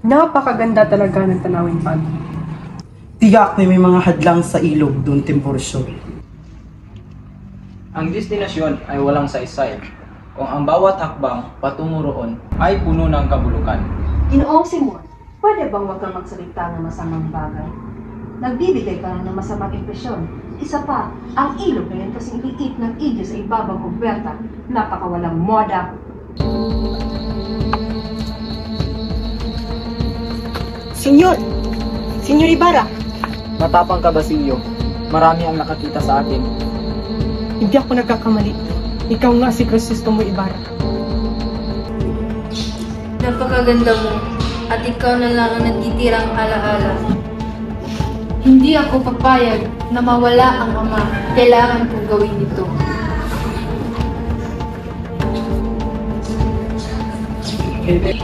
Napakaganda talaga ng tanawin pag. Tiyak na may mga hadlang sa ilog Don Tiburcio. Ang destinasyon ay walang saysay, kung ang bawat hakbang patungo roon ay puno ng kabulukan. Ginoong Simon, pwede bang huwag kang magsalita ng masamang bagay? Nagbibigay ka lang ng masamang impresyon. Isa pa, ang ilog na yan kasing liit ng ilyo sa ibabang kuberta. Napakawalang moda. Senyor! Senyor Ibarra! Matapang ka, Basilio. Marami ang nakakita sa atin. Hindi ako nagkakamali. Ikaw nga si Crisostomo Ibarra. Napakaganda mo at ikaw na lang ang natitirang alaala. Hindi ako papayag na mawala ang ama. Kailangan kong gawin ito.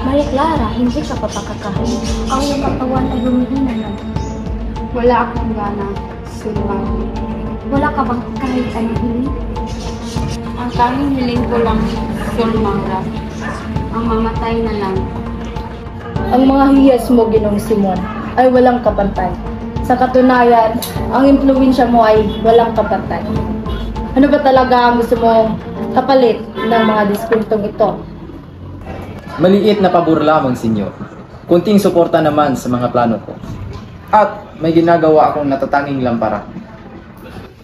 Maria Clara, hindi ka papakakain. Ang iyong katawan ay humihina na. Wala akong gana, Sulmang. Wala ka bang kahit anong hiling? Ang tanging hiling ko lang, Sulmanga, ang mamatay na lang. Ang mga hiyas mo, Ginoong Simon, ay walang kapantay. Sa katunayan, ang impluwensya mo ay walang kapantay. Ano ba talaga ang gusto mong kapalit ng mga diskwentong ito? Maliit na pabor lamang, senyor. Kunting suporta naman sa mga plano ko. At may ginagawa akong natatanging lampara.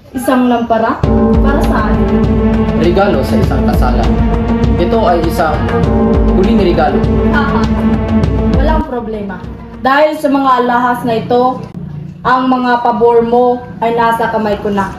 Isang lampara? Para saan? Regalo sa isang kasalan. Ito ay isang huling regalo. Walang problema. Dahil sa mga alahas na ito, ang mga pabor mo ay nasa kamay ko na.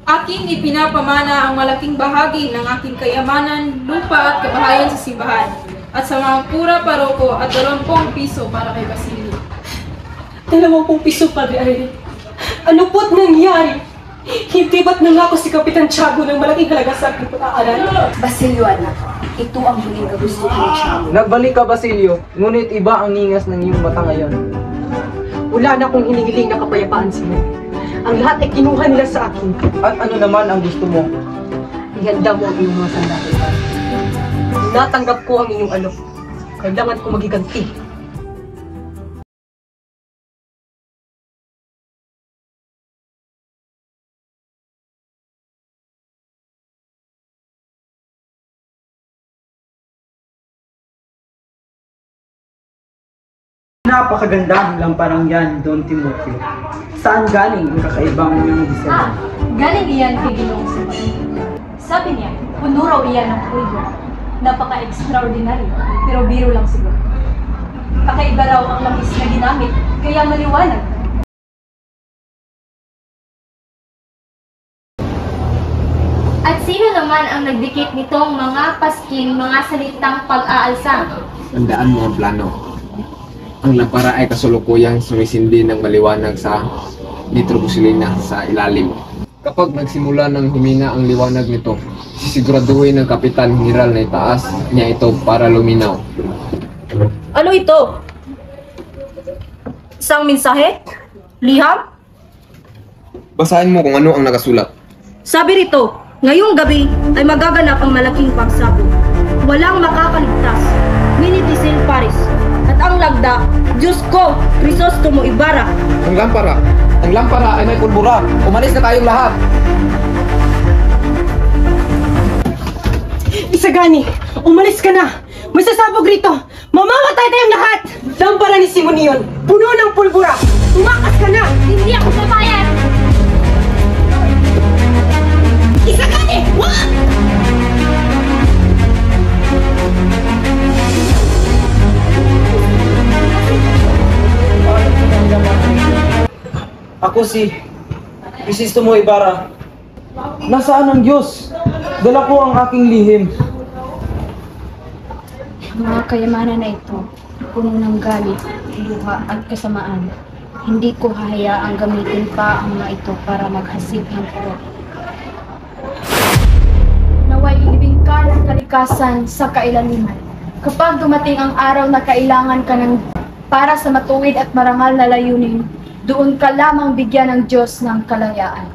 Aking ipinapamana ang malaking bahagi ng aking kayamanan, lupa at kabahayan sa simbahan, at sa mga pura paroko at 20 piso para kay Basilio. 20 piso, Padre Irene. Ano po't nangyari? Hindi ba't nangako si Kapitan Tiago ng malaking halaga sa aking pag-aaral? Basilio, anak. Ito ang huling kagustuhan ni Tiago. Nagbalik ka, Basilio. Ngunit iba ang ningas ng iyong mata ngayon. Wala na akong hinihiling na kapayapaan, Simon. Ang lahat ay kinuha nila sa akin. At ano naman ang gusto mo? Ihanda mo ang iyong mga sandali. Natanggap ko ang inyong alok. Kailangan ko magiganti. Napakaganda ng lamparang yan, Don Timoteo. Saan galing ang kakaibang iyong disenyo? Galing iyan kay Ginoong Simon. Sabi niya, puno raw iyan ng pulbo. Napaka-extraordinary, pero biro lang siguro. Kakaiba raw ang langis na ginamit, kaya maliwanag. At sino naman ang nagdikit nitong mga pasking, mga salitang pag-aalsa? Tandaan mo ang plano. Ang lampara ay kasulukuyang sumisindi ng maliwanag sa nitrobusilina sa ilalim. Kapag nagsimula ng humina ang liwanag nito, sisiguraduhin ng Kapitan General na itaas niya ito para luminaw. Ano ito? Isang mensahe? Liham? Basahin mo kung ano ang nakasulat. Sabi rito, ngayong gabi ay magaganap ang malaking pagsabog. Walang makakaligtas. Minitisil Paris. At ang lagda, Diyos ko, Crisostomo Ibarra. Ang lampara ay may pulbura. Umalis na tayong lahat. Isagani, umalis ka na! May sasabog rito! Mamamatay tayong lahat! Lampara ni Simon iyon, puno ng pulbura! Tumakas ka na! Hindi ako papayag! Isagani! Wag! Ako si Crisostomo Ibarra. Nasaan ang Diyos? Dala ko ang aking lihim. Mga kayamanan na ito, puno ng galit, luha at kasamaan. Hindi ko hahayaang gamitin pa ang mga ito para maghasik ng puro. Naway ilibing ka ng kalikasan sa kailaliman. Kapag dumating ang araw na kailangan ka ng para sa matuwid at marangal na layunin, doon ka lamang bigyan ng Diyos ng kalayaan.